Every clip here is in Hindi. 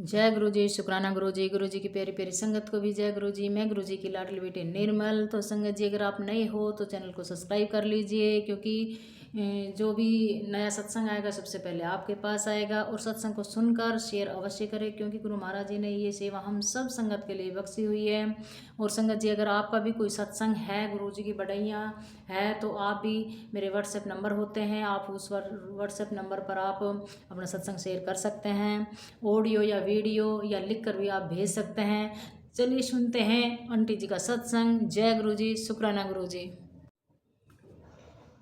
जय गुरु जी, शुक्राना गुरु जी की प्यारी प्यारी संगत को भी जय गुरु जी। मैं गुरु जी की लाडली बेटी निर्मल। तो संगत जी, अगर आप नए हो तो चैनल को सब्सक्राइब कर लीजिए, क्योंकि जो भी नया सत्संग आएगा सबसे पहले आपके पास आएगा। और सत्संग को सुनकर शेयर अवश्य करें, क्योंकि गुरु महाराज जी ने ये सेवा हम सब संगत के लिए बख्शी हुई है। और संगत जी, अगर आपका भी कोई सत्संग है, गुरु जी की बढ़ैया है, तो आप भी, मेरे व्हाट्सएप नंबर होते हैं, आप उस व्हाट्सएप नंबर पर आप अपना सत्संग शेयर कर सकते हैं। ऑडियो या वीडियो या लिख कर भी आप भेज सकते हैं। चलिए सुनते हैं आंटी जी का सत्संग। जय गुरु जी, शुक्राना गुरु जी।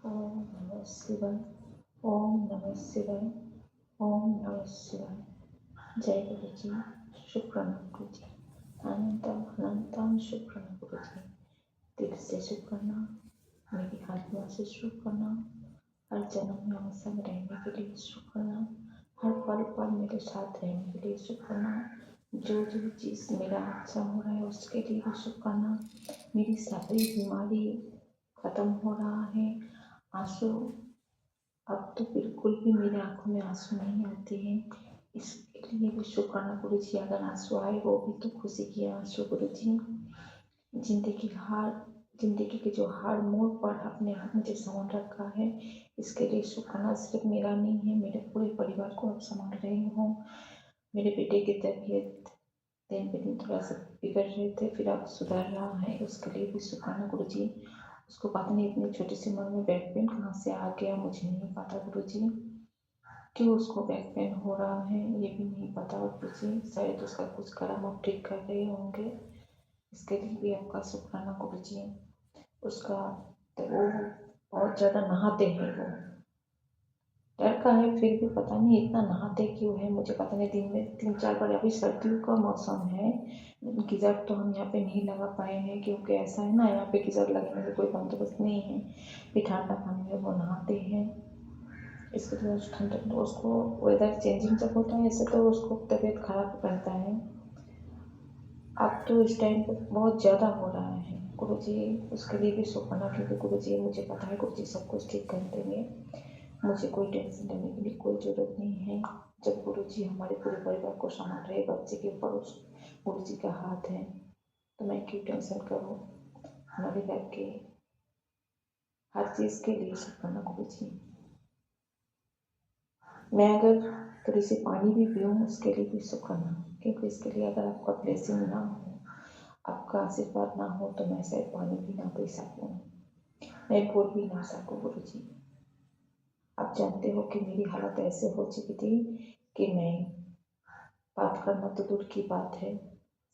ओम नमः शिवाय। ओम नमः शिवाय। ओम नमः शिवाय। जय गुरु जी, शुक्राना गुरु जी। अनंतम अनंतम शुक्राना गुरु जी। दिल से शुक्राना, मेरी आत्मा से शुक्राना, हर जन्म में हम संग रहने के लिए शुक्राना, हर पल पल मेरे साथ रहने के लिए शुक्राना, जो जो चीज़ मेरा अच्छा हो रहा है उसके लिए भी शुक्राना, मेरी सारी बीमारी खत्म हो रहा है। आंसू अब तो बिल्कुल भी मेरी आंखों में आंसू नहीं आते हैं, इसके लिए भी शुक्राना गुरु जी। अगर आंसू आए वो भी तो खुशी की आंसू गुरु जी। जिंदगी के जो हार मोड़ पर अपने आप मुझे संभाल रखा है, इसके लिए शुक्राना। सिर्फ मेरा नहीं है, मेरे पूरे परिवार को आप संभाल रहे हो। मेरे बेटे की तबीयत दिन पे दिन थोड़ा सा बिगड़ रहे थे, फिर अब सुधर रहा है, उसके लिए भी शुक्राना गुरु जी। उसको पता नहीं इतनी छोटी सी उम्र में बैक पेन कहाँ से आ गया, मुझे नहीं पता गुरु जी। क्यों उसको बैक पेन हो रहा है ये भी नहीं पता गुरु जी। शायद उसका कुछ कर्म आप ठीक कर रहे होंगे, इसके लिए भी आपका शुक्राना गुरु जी। उसका तो वो बहुत ज़्यादा नहाते हैं, वो लड़का है फिर भी पता नहीं इतना नहाते क्यों है, मुझे पता नहीं। दिन में 3-4 बार, अभी सर्दियों का मौसम है, गीजर तो हम यहाँ पे नहीं लगा पाए हैं, क्योंकि ऐसा है ना, यहाँ पे गीजर लगाने का कोई बंदोबस्त नहीं है। फिर ठंडा पानी में वो नहाते हैं, इसके लिए ठंडा तो उसको वेदर चेंजिंग जब होता है ऐसे तो उसको तबीयत खराब रहता है। अब तो इस टाइम पे बहुत ज़्यादा हो रहा है गुरु जी, उसके लिए भी शुक्राना, क्योंकि गुरु जी मुझे पता है गुरु जी सब कुछ ठीक कर देंगे। मुझे कोई टेंशन लेने की भी कोई ज़रूरत नहीं है। जब गुरु जी हमारे पूरे परिवार को संभाल रहे, बच्चे के ऊपर उस गुरु जी का हाथ है, तो मैं क्यों टेंशन करूँ। हमारे घर के हर चीज़ के लिए शुक्राना गुरु जी। मैं अगर थोड़ी सी पानी भी पीऊँ उसके लिए भी शुक्राना, क्योंकि इसके लिए अगर आपका ब्लेसिंग ना हो, आपका आशीर्वाद ना हो, तो मैं शायद पानी भी ना पी सकूँ, मैं बोल भी ना सकूँ गुरु जी। आप जानते हो कि मेरी हालत ऐसे हो चुकी थी कि मैं बात करना तो दूर की बात है,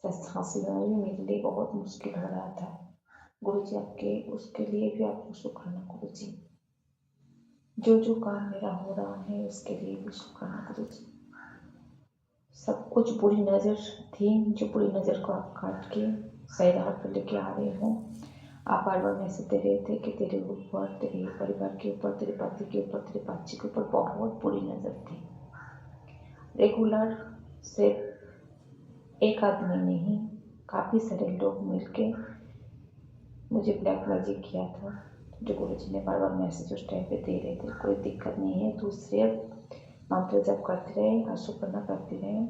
सांस लेना भी मेरे लिए बहुत मुश्किल हो रहा था गुरु जी। आपके उसके लिए भी आपको शुक्राना गुरु जी। जो जो काम मेरा हो रहा है उसके लिए भी शुक्राना गुरु जी। सब कुछ बुरी नज़र थी, जो बुरी नज़र को आप काट के सही राह पर लेके आ रहे हो। आप बार बार मैसेज दे रहे थे कि तेरे ऊपर, तेरे परिवार के ऊपर, तेरे पति के ऊपर, तेरे बच्चे के ऊपर बहुत बुरी नज़र थी। रेगुलर सिर्फ एक आदमी नहीं, काफ़ी सारे लोग मिलके मुझे ब्लैक मैजिक किया था, जो गुरु जी ने बार बार मैसेज उस टाइम पे दे रहे थे। कोई दिक्कत नहीं है, तू सिर्फ मंत्र जप करते रहे, अशुकरना करते रहे,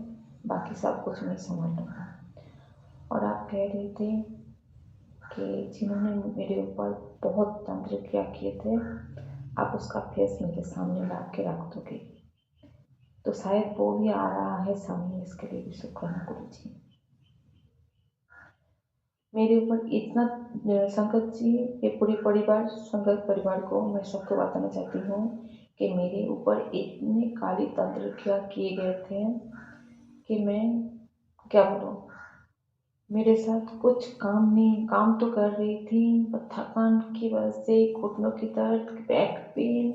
बाकी सब कुछ मैं संभाल लूँगा। और आप कह रहे थे कि जिन्होंने मेरे ऊपर बहुत तंत्र क्रिया किए थे, आप उसका फेस मेरे सामने ला के रख दोगे, तो शायद वो भी आ रहा है सामने, इसके लिए भी शुक्राना गुरु जी। मेरे ऊपर इतना संगत जी, ये पूरे परिवार, संगत परिवार को मैं सबको बताना चाहती हूँ कि मेरे ऊपर इतने काली तंत्र क्रिया किए गए थे कि मैं क्या बोलूँ। मेरे साथ कुछ काम नहीं, काम तो कर रही थी पर थकान की वजह से घुटनों की दर्द, बैक पेन,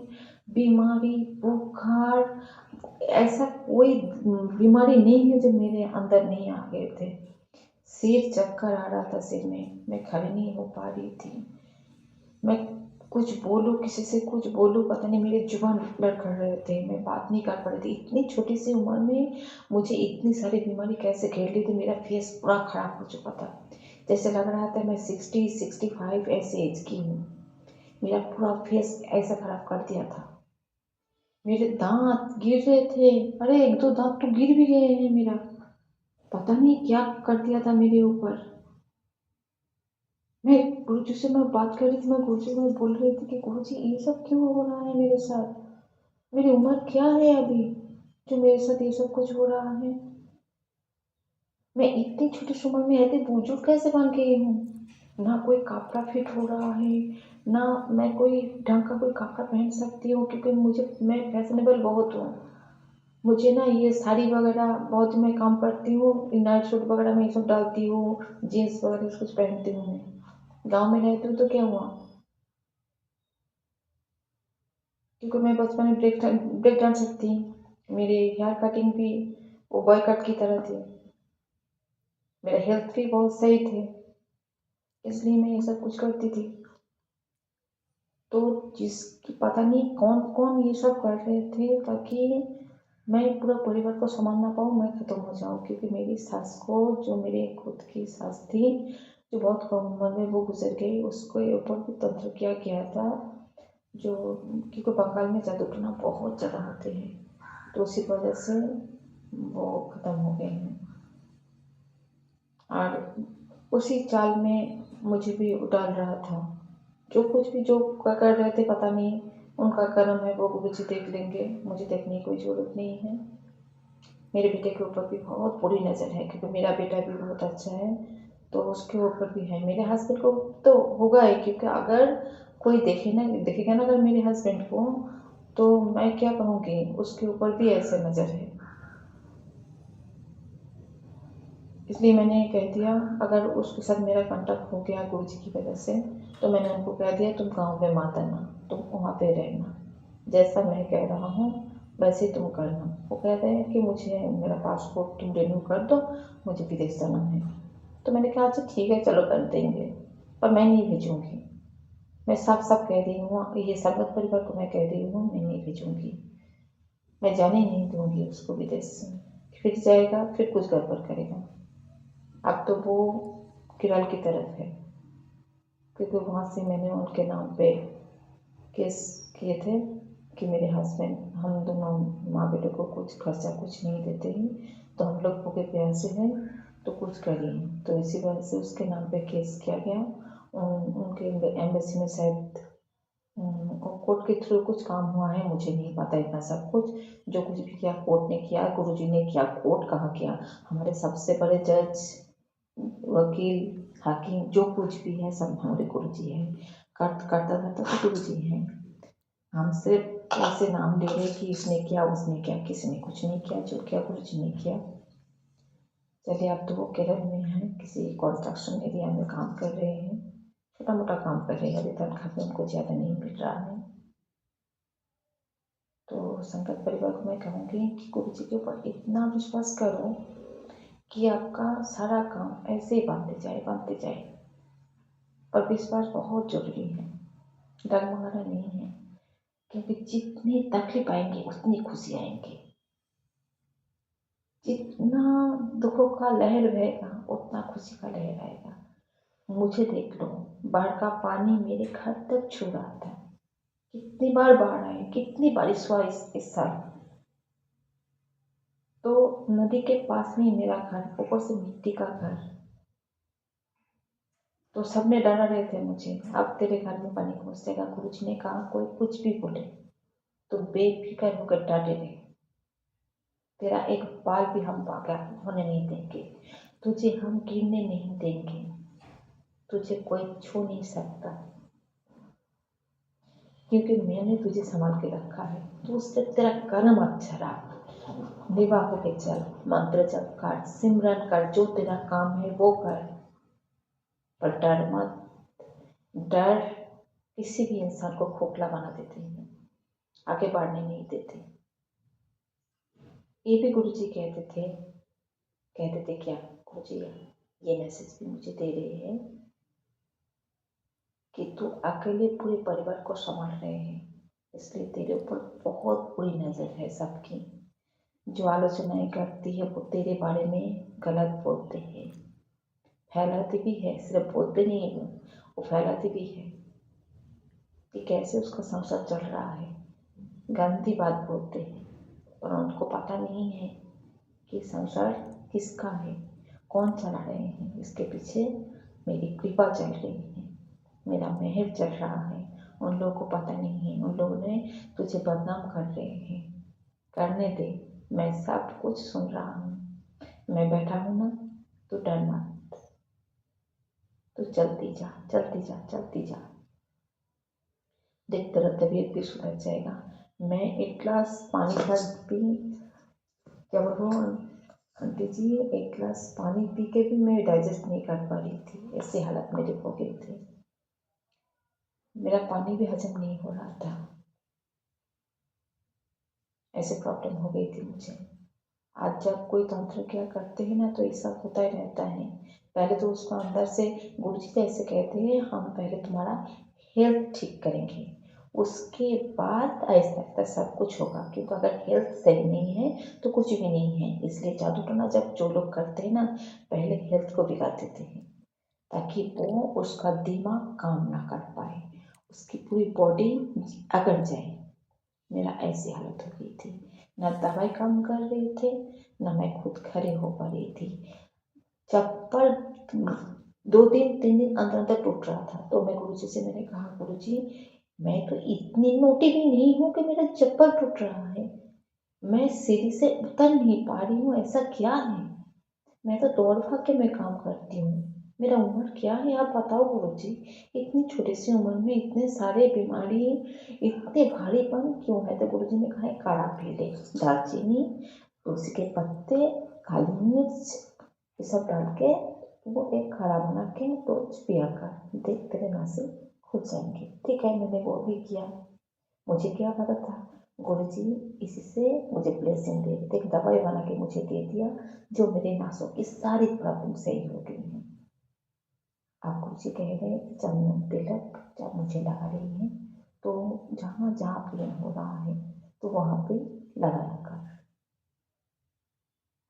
बीमारी, बुखार, ऐसा कोई बीमारी नहीं है जो मेरे अंदर नहीं आ गए थे। सिर चक्कर आ रहा था, सिर में मैं खड़ी नहीं हो पा रही थी। मैं कुछ बोलूँ, किसी से कुछ बोलूँ, पता नहीं मेरे जुबान लड़खड़ रहे थे, मैं बात नहीं कर पा रही थी। इतनी छोटी सी उम्र में मुझे इतनी सारी बीमारी कैसे घेर ली थी। मेरा फेस पूरा खराब हो चुका था, जैसे लग रहा था मैं 60-65 ऐसे एज की हूँ। मेरा पूरा फेस ऐसा खराब कर दिया था। मेरे दांत गिर रहे थे, अरे 1-2 दांत तो गिर भी गए हैं मेरा। पता नहीं क्या कर दिया था मेरे ऊपर। मैं गुरुजी से मैं बात कर रही थी, मैं गुरुजी को बोल रही थी कि गुरुजी ये सब क्यों हो रहा है मेरे साथ, मेरी उम्र क्या है अभी जो मेरे साथ ये सब कुछ हो रहा है। मैं इतनी छोटी सी उम्र में ऐसे बुजुर्ग कैसे बन गई हूँ। ना कोई कपड़ा फिट हो रहा है, ना मैं कोई ढंग का कोई कपड़ा पहन सकती हूँ, क्योंकि मैं फैशनेबल बहुत हूँ। मुझे ना ये साड़ी वगैरह बहुत मैं कम पड़ती हूँ, नाइट सूट वगैरह मैं ये सब डालती हूँ, जीन्स वगैरह कुछ पहनती हूँ। मैं गाँव में रहती हूँ तो क्या हुआ, क्योंकि मैं बचपन में ब्रेक डांस सकती। मेरे हेयर कटिंग भी वो बॉय कट की तरह थी, मेरा हेल्थ भी बहुत सही थे, इसलिए मैं ये सब कुछ करती थी। तो जिसकी पता नहीं कौन कौन ये सब कर रहे थे ताकि मैं पूरा परिवार को संभाल ना पाऊँ, मैं ख़त्म हो जाऊँ। क्योंकि मेरी सास को, जो मेरी खुद की सास थी, जो बहुत कम उम्र में वो गुजर गई, उसके ऊपर भी तंत्र किया गया था। जो क्योंकि बंगाल में जादू टोना बहुत ज़्यादा होते हैं, तो उसी वजह से वो ख़त्म हो गए हैं। और उसी चाल में मुझे भी डाल रहा था। जो कुछ भी जो कर रहे थे पता नहीं, उनका कर्म है, वो गुरुजी देख लेंगे, मुझे देखने की कोई ज़रूरत नहीं है। मेरे बेटे के ऊपर भी बहुत बुरी नज़र है, क्योंकि मेरा बेटा भी बहुत अच्छा है, तो उसके ऊपर भी है। मेरे हस्बैंड को तो होगा ही, क्योंकि अगर कोई देखेगा ना अगर मेरे हस्बैंड को, तो मैं क्या कहूँगी, उसके ऊपर भी ऐसे नज़र है। इसलिए मैंने कह दिया, अगर उसके साथ मेरा कांटेक्ट हो गया गुरुजी की वजह से, तो मैंने उनको कह दिया तुम गाँव में मत आना, तुम वहाँ पे रहना, जैसा मैं कह रहा हूँ वैसे तुम करना। वो कह रहे हैं कि मुझे मेरा पासपोर्ट तुम रिन्यू कर दो, मुझे विदेश जाना है। तो मैंने कहा अच्छा ठीक है चलो कर देंगे, पर मैं नहीं भेजूँगी। मैं साफ साफ कह रही हूँ, ये संगत परिवार को मैं कह रही हूँ, मैं नहीं भेजूँगी। मैं जाने नहीं दूँगी उसको विदेश से। फिर जाएगा, फिर कुछ गड़बड़ करेगा। अब तो वो केरल की तरफ है, क्योंकि वहाँ से मैंने उनके नाम पे केस किए थे कि मेरे हस्बैंड, हम दोनों माँ बेटे को कुछ खर्चा कुछ नहीं देते हैं, तो हम लोग भूखे प्यासे हैं, तो कुछ करिए। तो इसी वजह से उसके नाम पे केस किया गया। उनके एम्बेसी में शायद कोर्ट के थ्रू कुछ काम हुआ है, मुझे नहीं पता इतना सब कुछ। जो कुछ भी किया कोर्ट ने किया, गुरुजी ने किया, कोर्ट कहाँ किया। हमारे सबसे बड़े जज, वकील, हाकिम, जो कुछ भी है सब हमारे गुरुजी हैं। करता धरता तो गुरुजी हैं। हम सिर्फ ऐसे नाम ले रहे कि इसने किया उसने किया, किसी ने कुछ नहीं किया, जो किया गुरुजी ने किया। चलिए अब तो वो केरल में है, किसी कंस्ट्रक्शन एरिया में काम कर रहे हैं, छोटा मोटा काम कर रहे हैं, अभी तनख्वाह भी उनको ज़्यादा नहीं मिल रहा है। तो संगत परिवार को मैं कहूँगी कि गुरुजी के ऊपर इतना विश्वास करो कि आपका सारा काम ऐसे ही बनते जाए। पर विश्वास बहुत जरूरी है, डगमगाना नहीं है, क्योंकि जितनी तकलीफ आएंगी उतनी खुशी आएंगी। जितना दुखों का लहर बहेगा उतना खुशी का लहर आएगा। मुझे देख लो, बाढ़ का पानी मेरे घर तक छू रहा था। कितनी बार बाढ़ आई, कितनी बारिश हुआ इस साल। तो नदी के पास में ही मेरा घर, ऊपर से मिट्टी का घर, तो सबने डरा रहे थे मुझे, अब तेरे घर में पानी घुस जाएगा। गुरुजी ने कहा कोई कुछ भी बोले तो बेफिक्र होकर डटे रहे, तेरा एक बाल भी हम बाका होने नहीं देंगे, तुझे हम गिरने नहीं देंगे, तुझे कोई छू नहीं सकता, क्योंकि मैंने तुझे संभाल के रखा है। तो उससे तेरा कर्म अच्छा रहा, निभा होके चल, मंत्र जप कर, सिमरन कर, जो तेरा काम है वो कर, पर डर मत। डर किसी भी इंसान को खोखला बना देते हैं, आगे बढ़ने नहीं देते। ये भी गुरुजी कहते थे क्या, गुरुजी ये मैसेज भी मुझे दे रहे हैं कि तू अकेले पूरे परिवार को संभाल रहे हैं, इसलिए तेरे ऊपर बहुत बुरी नज़र है सबकी। जो आलोचनाएं करती है वो तेरे बारे में गलत बोलते हैं, फैलाते भी है, सिर्फ बोलते नहीं है, वो फैलाते भी है कि कैसे उसका संसार चल रहा है। गंदी बात बोलते हैं, पर उनको पता नहीं है कि संसार किसका है, कौन चला रहे हैं, इसके पीछे मेरी कृपा चल रही है, मेरा मेहर चल रहा है। उन लोगों को पता नहीं है, उन लोगों ने तुझे बदनाम कर रहे हैं, करने दे, मैं सब कुछ सुन रहा हूँ, मैं बैठा हूँ ना, तू डर मत, तू चलती जा चलती जा चलती जा, देख तेरा तबीयत भी सुधर जाएगा। मैं एक गिलास पानी भर पी, क्या बोलो आंटी जी, एक गिलास पानी पी के भी मैं डाइजेस्ट नहीं कर पा रही थी, ऐसी हालत मेरी हो गई थी, मेरा पानी भी हजम नहीं हो रहा था, ऐसे प्रॉब्लम हो गई थी मुझे। आज जब कोई तंत्र क्रिया करते हैं ना तो ये सब होता ही रहता है। पहले तो उसको अंदर से गुरुजी तो ऐसे कहते हैं, हम पहले तुम्हारा हेल्थ ठीक करेंगे, उसके बाद ऐसा ऐसा सब कुछ होगा, क्योंकि अगर हेल्थ सही नहीं है तो कुछ भी नहीं है। इसलिए जादू टोना जब जो लोग करते हैं ना, पहले हेल्थ को बिगाड़ देते हैं, ताकि वो उसका दिमाग काम ना कर पाए, उसकी पूरी बॉडी अकड़ जाए। मेरा ऐसी हालत हो गई थी, ना दवाई काम कर रही थी, ना मैं खुद खड़े हो पा रही थी। चप्पल 2 दिन 3 दिन अंदर अंदर टूट रहा था, तो मैं गुरुजी से मैंने कहा, गुरुजी मैं तो इतनी मोटी भी नहीं हूँ कि मेरा चप्पल टूट रहा है, मैं सीढ़ी से उतर नहीं पा रही हूँ, ऐसा क्या है? मैं तो दौड़ भाग के मैं काम करती हूँ, मेरा उम्र क्या है आप बताओ गुरुजी, इतनी छोटी सी उम्र में इतने सारे बीमारी, इतने भारीपन क्यों है? तो गुरुजी ने कहा काढ़ा पी ले, दालचीनी, तुलसी के पत्ते, काली मिर्च, ये सब डाल के वो एक काढ़ा बना के रोज पिया कर, देख तेरे नसें खुल जाएंगे। ठीक है, मैंने वो भी किया। मुझे क्या पता था गुरुजी इसी से मुझे ब्लेसिंग दे देते, एक दवाई बना के मुझे दे दिया, जो मेरे नासों की सारी प्रॉब्लम सही हो गई है। आप गुरुजी कह रहे हैं चंदन तिलक जब मुझे लगा रही है तो जहाँ जहाँ पेन हो रहा है तो वहाँ पे लगाया कर,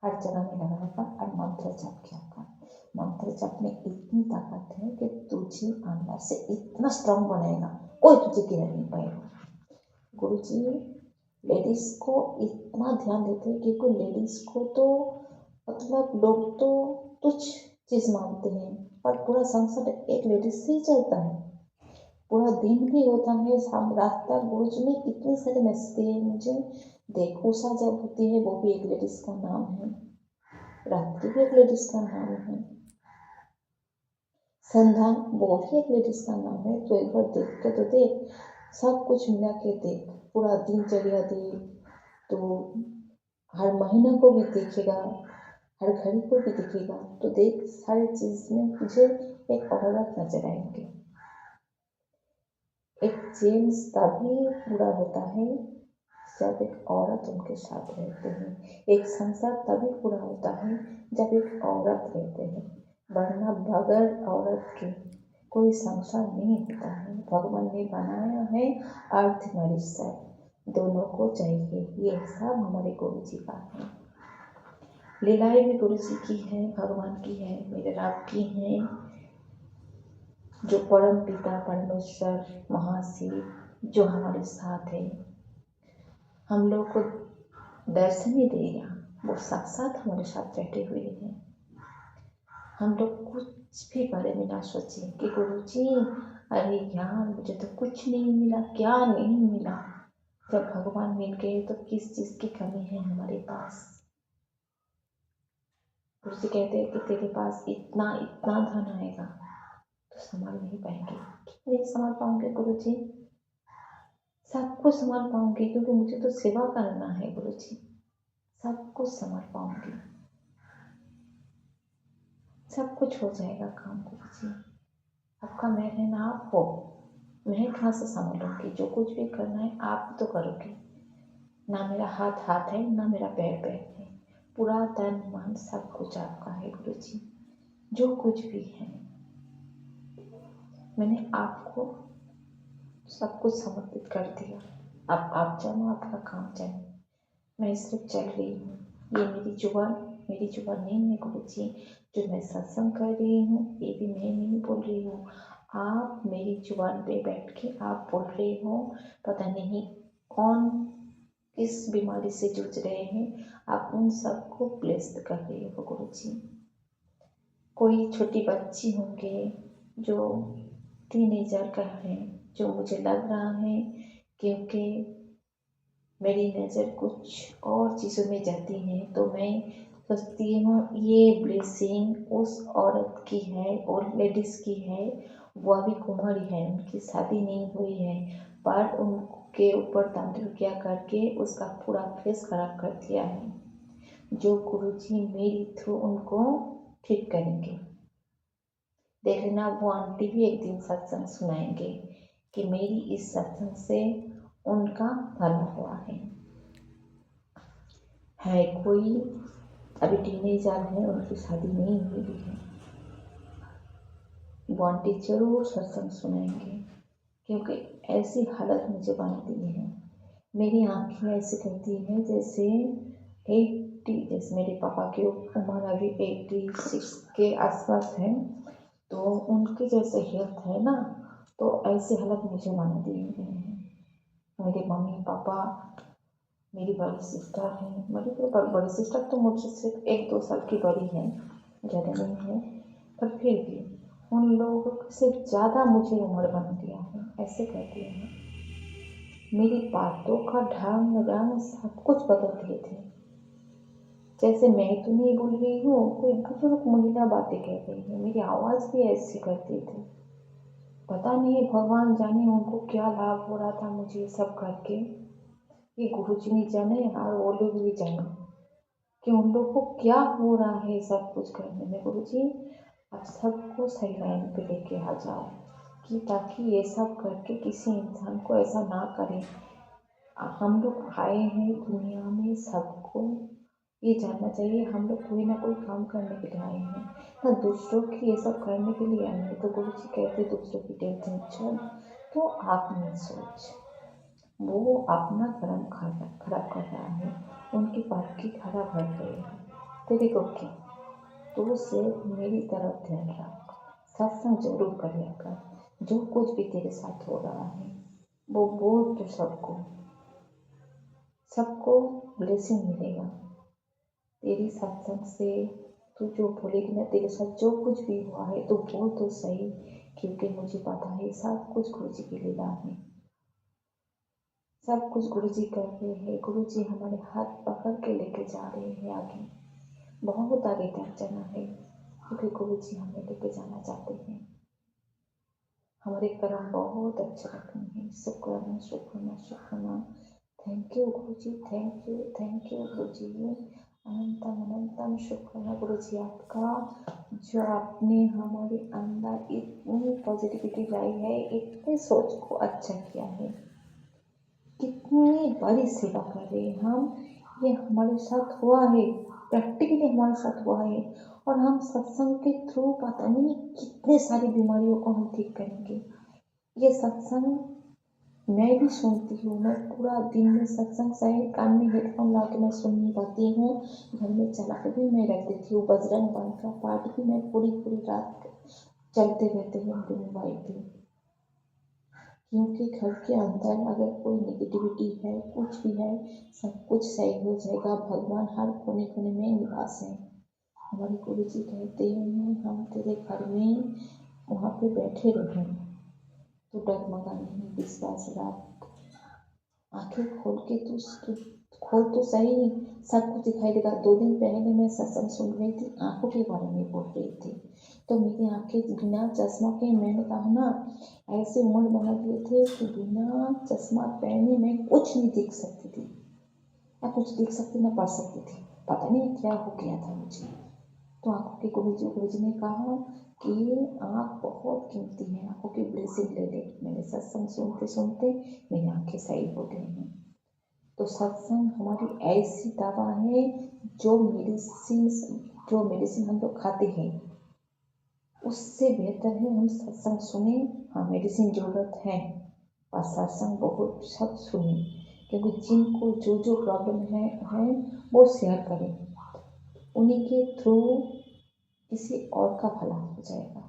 हर जगह में लगाया कर और मंत्र जप किया कर। मंत्र जप में इतनी ताकत है कि तुझे अंदर से इतना स्ट्रांग बनाएगा, कोई तुझे गिरा नहीं पाएगा। गुरुजी लेडीज को इतना ध्यान देते हैं, क्योंकि लेडीज को तो मतलब लोग तो तुच्छ चीज मानते हैं, पर पूरा संसार एक लेडीज से ही चलता है, पूरा दिन भी होता है, शाम रात तक। गुरुजी ने इतने सारे मैसेज दिए मुझे, देख उषा जब होती है वो भी एक लेडीज का नाम है, रात्रि भी एक लेडीज का नाम है, संध्या वो भी एक लेडीज का नाम है। तो एक बार देख के तो देख, सब कुछ मिला के देख, पूरा दिनचर्या देख, तो हर महीना को भी देखेगा, हर घड़ी को भी दिखेगा, तो देख सारी चीज में तुझे एक औरत नजर आएंगे। एक जेंट्स तभी पूरा होता है जब एक औरत उनके साथ रहते हैं, एक संसार तभी पूरा होता है जब एक औरत रहते हैं, वरना बगैर औरत के कोई संसार नहीं होता है। भगवान ने बनाया है अर्थ नारीश्वर, दोनों को चाहिए, ये सब हमारे गुरु जी का है। लीलाएं भी गुरु जी की है, भगवान की है, मेरे राम की है, जो परम पिता परमेश्वर महाशिव जो हमारे साथ है, हम लोग को दर्शन ही देगा, वो साथ हमारे साथ बैठे हुए हैं। हम लोग कुछ भी बारे में ना सोचें कि गुरु जी अरे यार मुझे तो कुछ नहीं मिला, क्या नहीं मिला। जब भगवान मिल गए तो किस चीज की कमी है हमारे पास? गुरु जी कहते हैं कि तेरे पास इतना इतना धन आएगा तो संभाल नहीं पाएंगे, नहीं संभाल पाऊंगे गुरु जी, सब कुछ संभाल पाऊंगी क्योंकि मुझे तो सेवा करना है गुरु जी, सब कुछ संभाल पाऊंगी, सब कुछ हो जाएगा काम गुरु जी, आपका मैं रहना आप हो, मैं कहाँ से संभालूंगी, जो कुछ भी करना है आप तो करोगे, ना मेरा हाथ हाथ है ना मेरा पैर पैर है, पूरा तन मन सब कुछ आपका है गुरु जी, जो कुछ भी है मैंने आपको सब कुछ समर्पित कर दिया। अब आप जानो आपका काम जानो, मैं सिर्फ चल रही हूँ, ये मेरी जुबान नहीं है गुरु जी, जो मैं सत्संग कर रही हूँ ये भी मैं नहीं बोल रही हूँ, आप मेरी जुबान पे बैठ के आप बोल रहे हो, पता नहीं कौन किस बीमारी से जूझ रहे हैं, आप उन सबको ब्लेस्ड कर रहे हो गुरुजी। कोई छोटी बच्ची होंगे जो टीनेजर का है, जो मुझे लग रहा है क्योंकि मेरी नज़र कुछ और चीज़ों में जाती है, तो मैं सोचती हूँ ये ब्लेसिंग उस औरत की है और लेडीज़ की है। वो अभी कुंवारी है, उनकी शादी नहीं हुई है, पर उनके ऊपर तांत्रिक क्रिया करके उसका पूरा फेस खराब कर दिया है, जो गुरुजी मेरी थ्रू उनको ठीक करेंगे। देख लेना, वो आंटी भी एक दिन सत्संग सुनाएंगे कि मेरी इस सत्संग से उनका भला हुआ है कोई अभी टीनेजर है, उनकी शादी नहीं हुई है, वो आंटी जरूर सत्संग सुनाएंगे, क्योंकि ऐसी हालत मुझे बना दी है। मेरी आंखें ऐसे कहती है जैसे 80, जैसे मेरे पापा की उम्र अभी 86 के आसपास है, तो उनके जैसे हेल्थ है ना, तो ऐसी हालत मुझे बना दी गई है। मेरे मम्मी पापा, मेरी बड़ी सिस्टर है, मेरी तो बड़ी सिस्टर तो मुझसे सिर्फ 1-2 साल की बड़ी है, ज़्यादा नहीं है, पर फिर भी उन लोगों से ज़्यादा मुझे उम्र बना दिया है, ऐसे कहती है। मेरी बातों का ढंग रंग सब कुछ बदल दिए थे, जैसे मैं तो नहीं बोल रही हूँ, कोई बुजुर्ग महिला बातें कह रही है, मेरी आवाज़ भी ऐसी करती थी। पता नहीं भगवान जाने उनको क्या लाभ हो रहा था मुझे सब करके, ये गुरुजी नहीं जाने और वो लोग भी जाने कि उन लोग को क्या हो रहा है सब कुछ करने में। गुरुजी आप सबको सही लाइन पे लेके आ जाओ, कि ताकि ये सब करके किसी इंसान को ऐसा ना करें। हम लोग आए हैं दुनिया में, सबको ये जानना चाहिए हम लोग कोई ना कोई काम करने के लिए आए हैं, ना दूसरों की ये सब करने के लिए आए हैं। तो गुरुजी कहते दूसरों की टेंशन छोड़, तो आप नहीं सोच, वो अपना कर्म खराब कर रहा है, उनकी पाप की खड़ा भर रहे हैं, तेरे को क्या। तो सिर्फ मेरी तरफ ध्यान रख, सत्संग जरूर करिया कर, जो कुछ भी तेरे साथ हो रहा है वो बोल, तो सबको ब्लेसिंग मिलेगा तेरी सत्संग से। तू जो बोलेगी ना, तेरे साथ जो कुछ भी हुआ है तो बोल तो सही, क्योंकि मुझे पता है सब कुछ गुरुजी की लीला है, सब कुछ गुरुजी कर रहे हैं। गुरुजी हमारे हाथ पकड़ के लेके जा रहे हैं आगे, बहुत आगे तक जाना है, क्योंकि गुरुजी हमें लेके जाना चाहते हैं। हमारे कर्म बहुत अच्छे रखने हैं। शुक्राना शुक्राना शुक्राना। Thank you Guruji, thank you Guruji, अनंतम अनंतम शुक्राना गुरुजी आपका, जो आपने हमारे अंदर इतनी पॉजिटिविटी लाई है, इतने सोच को अच्छा किया है, कितनी बड़ी सेवा कर रहे हैं हम। ये हमारे साथ हुआ है, प्रैक्टिकली हमारे साथ हुआ है, और हम सत्संग के थ्रू पता नहीं कितने सारी बीमारियों को हम ठीक करेंगे। ये सत्संग मैं भी सुनती हूँ, मैं पूरा दिन में सत्संग सही कान में हेडफोन ला के मैं सुन नहीं पाती हूँ, घर में चला के भी मैं रख देती हूँ। बजरंग बाण का पाठ भी मैं पूरी पूरी रात चलते रहते हैं मेरे मोबाइल पे, क्योंकि घर के अंदर अगर कोई नेगेटिविटी है, कुछ भी है, सब कुछ सही हो जाएगा। भगवान हर कोने कोने में निवास है। हमारे गुरु जी कहते हैं हम तेरे घर में वहाँ पे बैठे रहें, तो डगमगा नहीं, विश्वास रख, आंखें खोल के तू खोल तो सही, सब कुछ दिखाई देगा। 2 दिन पहले मैं सत्संग सुन रही थी, आंखों के बारे में बोल रही थी, तो मेरी आंखें बिना चश्मा के, मैंने कहा ना ऐसे मुंह बना दिए थे कि बिना चश्मा पहने मैं कुछ नहीं देख सकती थी, ना कुछ देख सकती ना पढ़ सकती थी, पता नहीं क्या हो गया था मुझे। तो आंखों के गुरुजी ने कहा कि आँख बहुत कीमती है, आंखों की ब्लेसिंग ले ले। मैंने सत्संग सुनते सुनते मेरी आंखें सही हो गई हैं। तो सत्संग हमारी ऐसी दवा है, जो मेडिसिन हम लोग खाते हैं उससे बेहतर है हम सत्संग सुने। हाँ, मेडिसिन जरूरत है, और सत्संग बहुत सब सुने, क्योंकि जिनको जो जो प्रॉब्लम है वो शेयर करें, उन्हीं के थ्रू किसी और का भला हो जाएगा,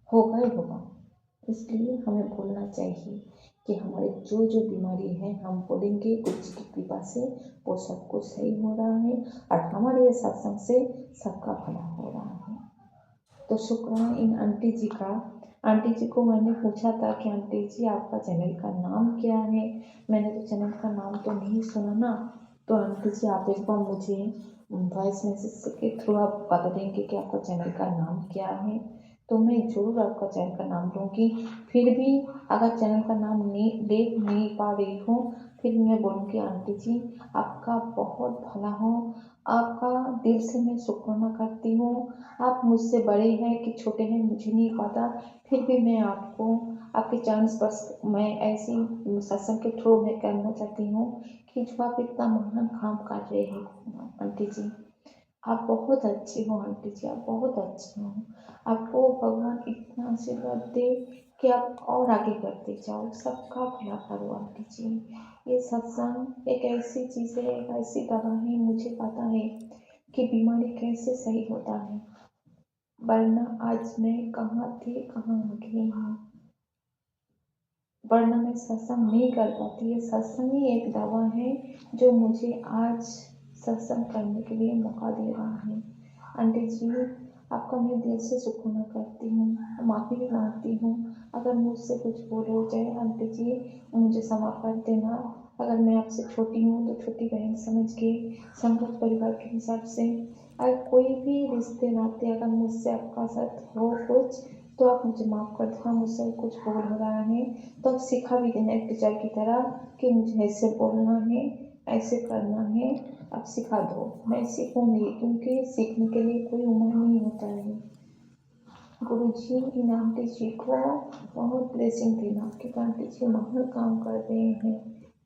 होगा ही होगा। इसलिए हमें बोलना चाहिए कि हमारी जो जो बीमारी है हम बोलेंगे गुरु जी की कृपा से वो सब कुछ सही हो रहा है और हमारे ये सत्संग से सबका भला हो रहा है। तो शुक्राना इन आंटी जी का। आंटी जी को मैंने पूछा था कि आंटी जी आपका चैनल का नाम क्या है, मैंने तो चैनल का नाम तो नहीं सुना ना। तो आंटी जी आप एक बार मुझे वॉइस मैसेज के थ्रू आप बता देंगे कि आपका चैनल का नाम क्या है, तो मैं ज़रूर आपका चैनल का नाम लूँगी। फिर भी अगर चैनल का नाम नहीं पा रही हूँ फिर मैं बोलूँगी आंटी जी आपका बहुत भला हो, आपका दिल से मैं शुक्राना करती हूँ। आप मुझसे बड़े हैं कि छोटे हैं मुझे नहीं पता, फिर भी मैं आपको आपके चरण स्पर्श मैं ऐसी सत्संग के थ्रू मैं करना चाहती हूँ कि जो आप इतना महान काम कर रहे हैं आंटी जी, आप बहुत अच्छी हो आंटी जी, आप बहुत अच्छी हो। आपको भगवान इतना आशीर्वाद दे कि आप और आगे बढ़ते जाओ, सबका भला करो आंटी जी। ये सत्संग एक ऐसी चीज़ है, एक ऐसी दवा है, मुझे पता है कि बीमारी कैसे सही होता है, वरना आज मैं कहाँ थी कहाँ आ गई हूँ, वरना मैं सत्संग नहीं कर पाती। ये सत्संग ही एक दवा है जो मुझे आज सत्संग करने के लिए मौका दे रहा है। आंटी जी आपका मैं दिल से शुक्राना करती हूँ, माफ़ी भी मांगती हूँ अगर मुझसे कुछ भूल हो जाए आंटी जी, मुझे क्षमा कर देना। अगर मैं आपसे छोटी हूँ तो छोटी बहन समझ के संगत परिवार के हिसाब से, अगर कोई भी रिश्ते नाते अगर मुझसे आपका साथ हो कुछ तो आप मुझे माफ़ कर देना, मुझसे कुछ भूल हो रहा है तो आप सिखा भी देना एक टीचर की तरह कि मुझे ऐसे बोलना है, ऐसे करना है, आप सिखा दो। मैं सीखूंगी क्योंकि सीखने के लिए कोई उम्र नहीं होता है। गुरु जी इन आंटी जी को बहुत ब्लेसिंग देना कि आंटी जी महान काम कर रहे हैं।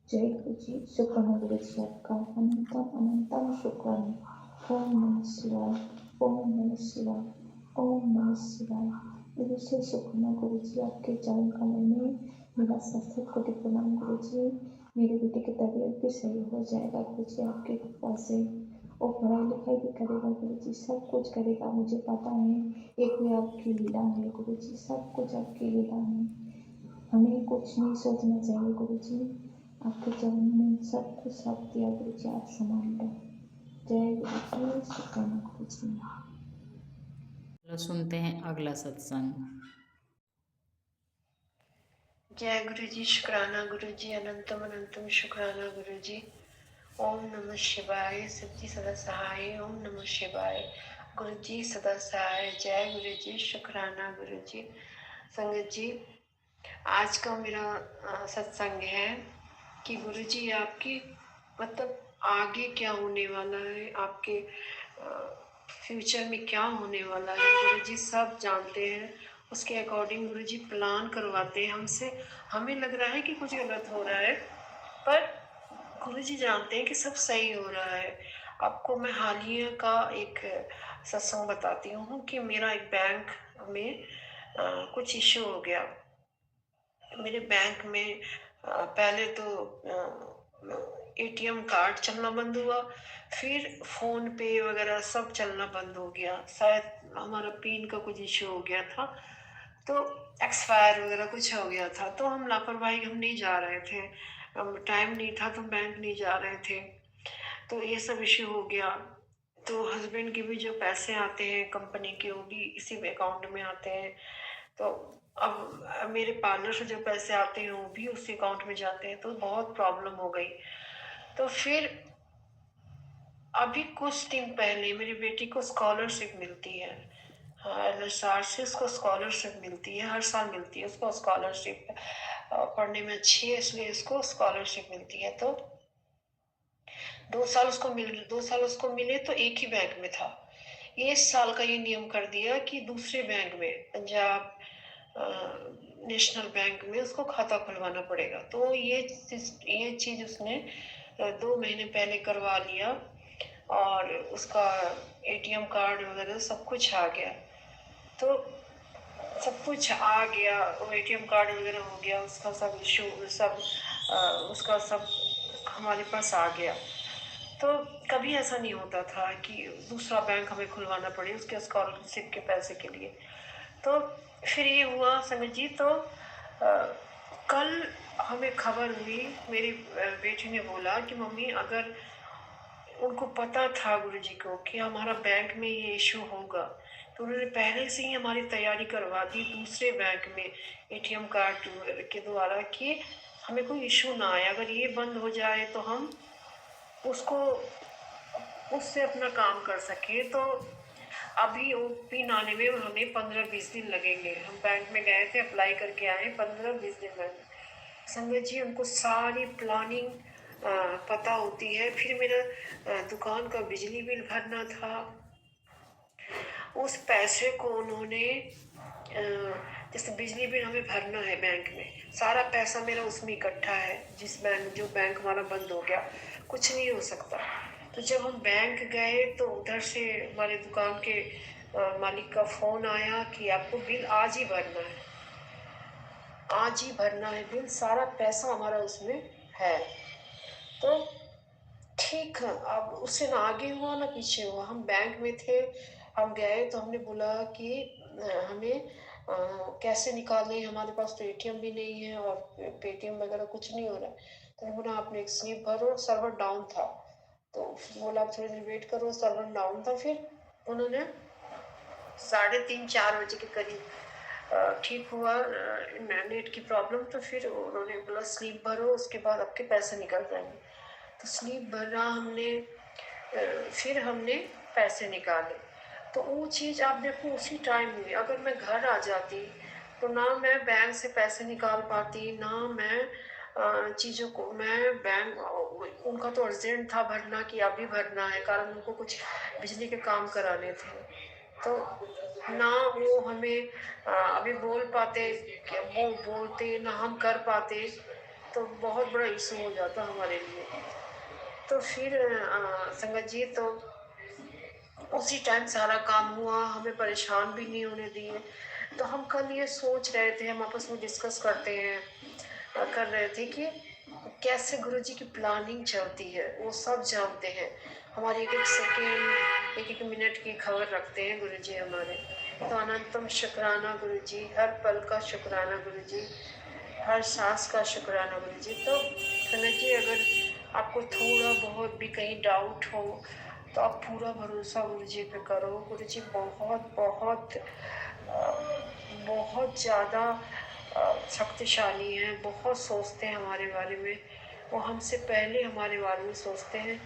जय गुरु जी, शुक्राना गुरु जी आपका अनंतम अनंतम शुक्राना। ओम नमः शिवाय, ओम नमः शिवाय, ओम नमः शिवाय। गुरु से शुक्राना गुरु जी आपके चरण कमल में मेरा सत्संग कोटि प्रणाम गुरु जी। मेरी बेटी की तबीयत भी सही हो जाएगा गुरु जी आपकी कृपा से, वो पढ़ाई लिखाई भी करेगा गुरु जी, सब कुछ करेगा मुझे पता है। ये कोई आपकी लीला है गुरु जी, सब कुछ आपकी लीला है। हमें कुछ नहीं सोचना चाहिए गुरु जी, आपके चरण में सब कुछ सौंप दिया गुरु जी, आप संभाल लो। जय गुरु जी, शुक्राना गुरु जी। चलो सुनते हैं अगला सत्संग। जय गुरु जी, शुक्राना गुरु जी, अनंतम अनंतम शुक्राना गुरु जी। ओम नमः शिवाय, सच्ची सदा सहाय, ओम नमः शिवाय, गुरु जी सदा सहाय। जय गुरु जी, शुक्राना गुरु जी। संगत जी, आज का मेरा सत्संग है कि गुरु जी आपकी मतलब आगे क्या होने वाला है, आपके फ्यूचर में क्या होने वाला है, गुरु जी सब जानते हैं। उसके अकॉर्डिंग गुरु जी प्लान करवाते हैं हमसे। हमें लग रहा है कि कुछ गलत हो रहा है, पर गुरु जी जानते हैं कि सब सही हो रहा है। आपको मैं हालिया का एक सत्संग बताती हूँ कि मेरा एक बैंक में कुछ इश्यू हो गया। मेरे बैंक में पहले तो एटीएम कार्ड चलना बंद हुआ, फिर फोन पे वगैरह सब चलना बंद हो गया। शायद हमारा पिन का कुछ इश्यू हो गया था, तो एक्सपायर वगैरह कुछ हो गया था। तो हम लापरवाही, हम नहीं जा रहे थे, टाइम नहीं था तो बैंक नहीं जा रहे थे। तो ये सब इश्यू हो गया। तो हस्बैंड के भी जो पैसे आते हैं कंपनी के, वो भी इसी अकाउंट में आते हैं। तो अब मेरे पार्लर से जो पैसे आते हैं वो भी उसी अकाउंट में जाते हैं, तो बहुत प्रॉब्लम हो गई। तो फिर अभी कुछ दिन पहले मेरी बेटी को स्कॉलरशिप मिलती है, LSR से उसको स्कॉलरशिप मिलती है, हर साल मिलती है उसको स्कॉलरशिप। पढ़ने में अच्छी है इसलिए उसको स्कॉलरशिप मिलती है। तो 2 साल उसको मिले तो एक ही बैंक में था। ये इस साल का ये नियम कर दिया कि दूसरे बैंक में, पंजाब नेशनल बैंक में उसको खाता खुलवाना पड़ेगा। तो ये चीज़ उसने 2 महीने पहले करवा लिया और उसका एटीएम कार्ड वगैरह सब कुछ आ गया। तो सब कुछ आ गया, वो एटीएम कार्ड वगैरह हो गया, उसका सब इशू सब उसका सब हमारे पास आ गया। तो कभी ऐसा नहीं होता था कि दूसरा बैंक हमें खुलवाना पड़े उसके स्कॉलरशिप के पैसे के लिए। तो फिर ये हुआ संगत जी। तो कल हमें खबर हुई, मेरी बेटी ने बोला कि मम्मी अगर उनको पता था गुरुजी को कि हमारा बैंक में ये इशू होगा, तो उन्होंने पहले से ही हमारी तैयारी करवा दी दूसरे बैंक में एटीएम कार्ड के द्वारा कि हमें कोई इशू ना आए। अगर ये बंद हो जाए तो हम उसको उससे अपना काम कर सकें। तो अभी वो पिन आने में हमें 15-20 दिन लगेंगे। हम बैंक में गए थे, अप्लाई करके आए, 15-20 दिन लगे। संगत जी, उनको सारी प्लानिंग पता होती है। फिर मेरा दुकान का बिजली बिल भरना था, उस पैसे को उन्होंने जैसे बिजली बिल हमें भरना है बैंक में, सारा पैसा मेरा उसमें इकट्ठा है। जो बैंक हमारा बंद हो गया, कुछ नहीं हो सकता। तो जब हम बैंक गए तो उधर से हमारे दुकान के मालिक का फ़ोन आया कि आपको बिल आज ही भरना है, आज ही भरना है बिल, सारा पैसा हमारा उसमें है। तो ठीक है, अब उससे ना आगे हुआ ना पीछे हुआ। हम बैंक में थे, हम गए तो हमने बोला कि हमें कैसे निकालें, हमारे पास तो एटीएम भी नहीं है और पेटीएम वगैरह कुछ नहीं हो रहा है। तो उन्होंने बोला आपने एक स्लिप भरो, सर्वर डाउन था। तो बोला आप थोड़ी देर वेट करो, सर्वर डाउन था। फिर उन्होंने 3:30-4 बजे के करीब ठीक हुआ नेट की प्रॉब्लम। तो फिर उन्होंने बोला स्लिप भरो, उसके बाद आपके पैसे निकल जाएंगे। तो स्लिप भरा हमने, फिर हमने पैसे निकाले। तो वो चीज़ आप देखो उसी टाइम हुई। अगर मैं घर आ जाती तो ना मैं बैंक से पैसे निकाल पाती, ना मैं चीज़ों को मैं बैंक, उनका तो अर्जेंट था भरना कि अभी भरना है, कारण उनको कुछ बिजली के काम कराने थे। तो ना वो हमें अभी बोल पाते, कि वो बोलते ना हम कर पाते, तो बहुत बड़ा इशू हो जाता हमारे लिए। तो फिर संगत जी, तो उसी टाइम सारा काम हुआ, हमें परेशान भी नहीं होने दिए। तो हम कल ये सोच रहे थे, हम आपस में डिस्कस करते हैं, कर रहे थे कि कैसे गुरुजी की प्लानिंग चलती है, वो सब जानते हैं। हमारे एक एक सेकेंड, एक एक मिनट की खबर रखते हैं गुरुजी हमारे। तो अनंतम शुक्राना गुरुजी, हर पल का शुक्राना गुरुजी, हर सांस का शुक्राना गुरुजी। तो कनक जी, अगर आपको थोड़ा बहुत भी कहीं डाउट हो तो आप पूरा भरोसा गुरुजी पे करो। गुरुजी बहुत बहुत बहुत ज़्यादा शक्तिशाली हैं, बहुत सोचते हैं हमारे बारे में, वो हमसे पहले हमारे बारे में सोचते हैं।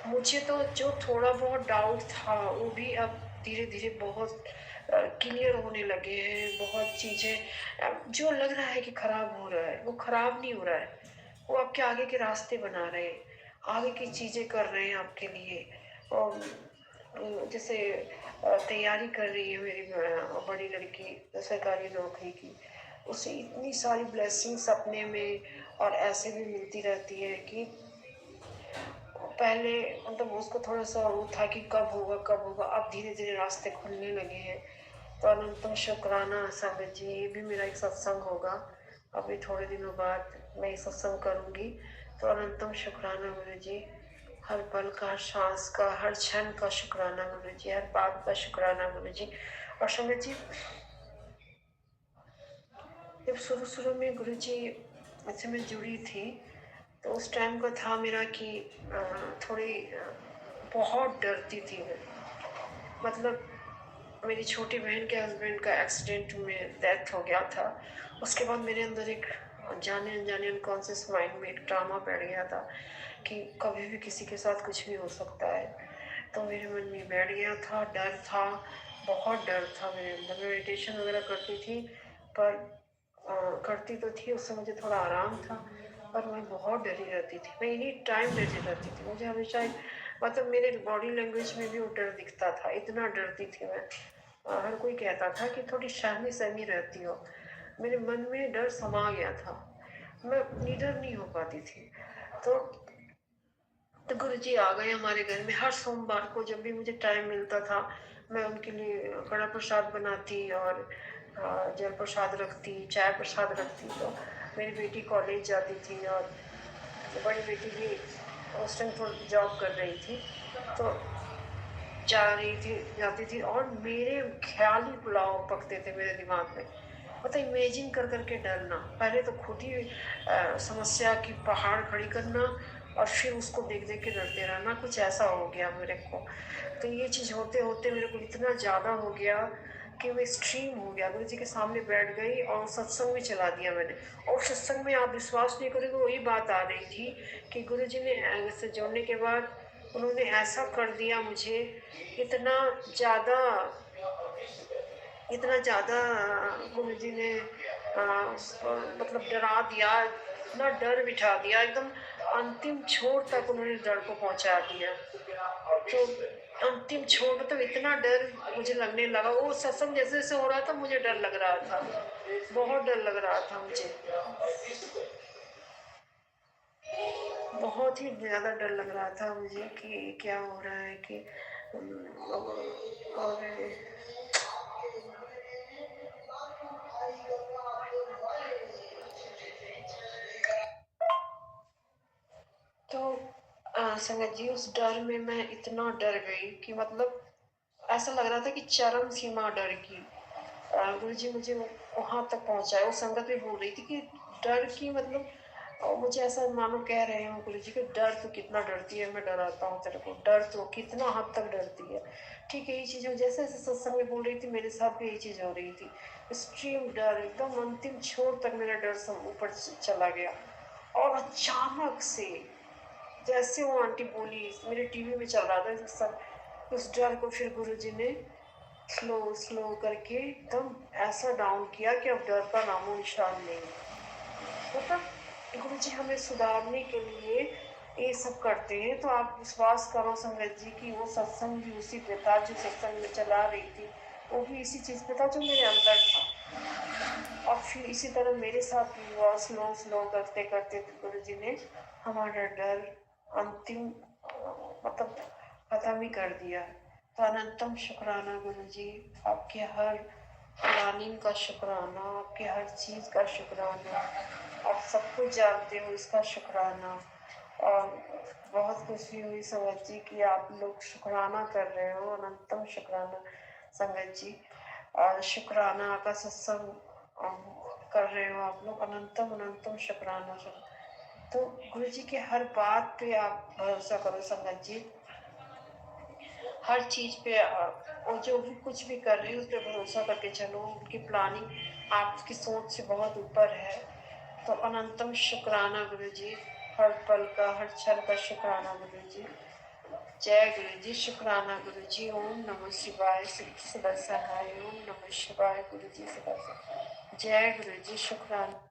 मुझे तो जो थोड़ा बहुत डाउट था वो भी अब धीरे धीरे बहुत क्लियर होने लगे हैं। बहुत चीज़ें जो लग रहा है कि ख़राब हो रहा है, वो ख़राब नहीं हो रहा है, वो आपके आगे के रास्ते बना रहे हैं, आगे की चीज़ें कर रहे हैं आपके लिए। और जैसे तैयारी कर रही है मेरी बड़ी लड़की सरकारी नौकरी की, उसे इतनी सारी ब्लेसिंग्स अपने में और ऐसे भी मिलती रहती है कि पहले मतलब उसको थोड़ा सा वो था कि कब होगा कब होगा, अब धीरे धीरे रास्ते खुलने लगे हैं। तो अनंतम शुक्राना संगत जी, ये भी मेरा एक सत्संग होगा, अभी थोड़े दिनों बाद मैं ये सत्संग करूँगी। तो अनंतम शुक्राना गुरु जी, हर पल का, हर सांस का, हर क्षण का शुक्राना गुरु जी, हर बात का शुक्राना गुरु जी। और संगत जी, जब शुरू में गुरु जी से मैं जुड़ी थी तो उस टाइम का था मेरा कि थोड़ी बहुत डरती थी मैं। मतलब मेरी छोटी बहन के हस्बैंड का एक्सीडेंट में डेथ हो गया था, उसके बाद मेरे अंदर एक जाने अनजाने अनकॉन्शियस माइंड में एक ड्रामा बैठ गया था कि कभी भी किसी के साथ कुछ भी हो सकता है। तो मेरे मन में बैठ गया था, डर था, बहुत डर था मेरे अंदर। मेडिटेशन वगैरह करती थी, पर करती तो थी, उससे मुझे थोड़ा आराम था, पर मैं बहुत डरी रहती थी। मैं एनी टाइम डरी रहती थी, मुझे हमेशा मतलब मेरे बॉडी लैंग्वेज में भी वो डर दिखता था, इतना डरती थी मैं। हर कोई कहता था कि थोड़ी शर्मी सहमी रहती हो, मेरे मन में डर समा गया था, मैं निडर नहीं हो पाती थी। तो गुरु जी आ गए हमारे घर में। हर सोमवार को जब भी मुझे टाइम मिलता था, मैं उनके लिए कड़ा प्रसाद बनाती और जल प्रसाद रखती, चाय प्रसाद रखती। तो मेरी बेटी कॉलेज जाती थी और बड़ी बेटी भी उस टाइम थोड़ी जॉब कर रही थी, तो जाती थी, और मेरे ख्याल ही पुलाव पकते थे मेरे दिमाग में। मतलब इमेजिन कर करके डरना, पहले तो खुद ही समस्या की पहाड़ खड़ी करना और फिर उसको देख देख के डरते रहना, कुछ ऐसा हो गया मेरे को। तो ये चीज़ होते होते मेरे को इतना ज़्यादा हो गया कि वो एक्सट्रीम हो गया। गुरु जी के सामने बैठ गई और सत्संग में चला दिया मैंने। और सत्संग में आप विश्वास नहीं करोगे, वही बात आ रही थी कि गुरु जी ने से जोड़ने के बाद उन्होंने ऐसा कर दिया मुझे, इतना ज़्यादा इतना ज़्यादा गुरु जी ने मतलब डरा दिया, इतना डर बिठा दिया, एकदम अंतिम छोर तक उन्होंने डर को पहुंचा दिया। तो अंतिम छोर मतलब इतना डर मुझे लगने लगा, वो सत्संग जैसे जैसे हो रहा था मुझे डर लग रहा था, बहुत डर लग रहा था मुझे, बहुत ही ज़्यादा डर लग रहा था मुझे कि क्या हो रहा है कि और तो संगत जी उस डर में मैं इतना डर गई कि मतलब ऐसा लग रहा था कि चरम सीमा डर की। गुरु जी मुझे वहां तक पहुंचाए। वो संगत भी बोल रही थी कि डर की मतलब मुझे ऐसा मानो कह रहे हो गुरु जी कि डर तो कितना डरती है, मैं डराता हूँ तेरे को, डर तो कितना हद तक डरती है। ठीक है, ये चीज़ जैसे जैसे सत्संग में बोल रही थी मेरे साथ भी यही चीज़ हो रही थी। एक्सट्रीम डर, एकदम अंतिम छोर तक मेरा डर सब ऊपर चला गया। और अचानक से जैसे वो आंटी बोली, मेरे टीवी में चल रहा था सब, उस डर को फिर गुरु जी ने स्लो स्लो करके एकदम ऐसा डाउन किया कि अब डर का नामो निशान नहीं। मतलब गुरु जी हमें सुधारने के लिए ये सब करते हैं। तो आप विश्वास करो संगत जी कि वो सत्संग भी उसी पे था जो सत्संग में चला रही थी, वो भी इसी चीज़ पे था जो मेरे अंदर था। और फिर इसी तरह मेरे साथ भी हुआ, स्लो स्लो करते करते गुरु जी ने हमारा डर अंतिम मतलब खत्म ही कर दिया। तो अनंतम शुक्राना गुरु जी, आपके हर प्लानिंग का शुक्राना, आपके हर चीज़ का शुक्राना, आप सब कुछ जानते हो इसका शुक्राना। और बहुत खुशी हुई संगत जी कि आप लोग शुक्राना कर रहे हो, अनंतम शुक्राना संगत जी। और शुक्राना का सत्संग कर रहे हो आप लोग, अनंतम अनंतम शुक्राना। तो गुरु जी के हर बात पे आप भरोसा करो संगत जी, हर चीज़ पे और जो भी कुछ भी कर रही है उस पर भरोसा करके चलो, उनकी प्लानिंग आपकी सोच से बहुत ऊपर है। तो अनंतम शुक्राना गुरु जी, हर पल का हर क्षण का शुक्राना गुरु जी। जय गुरु जी, शुक्राना गुरु जी। ओम नमः शिवाय, सिद्धि सदा सहाय। ओम नमः शिवाय गुरु जी, सदा सहाय। जय गुरु जी, शुक्राना।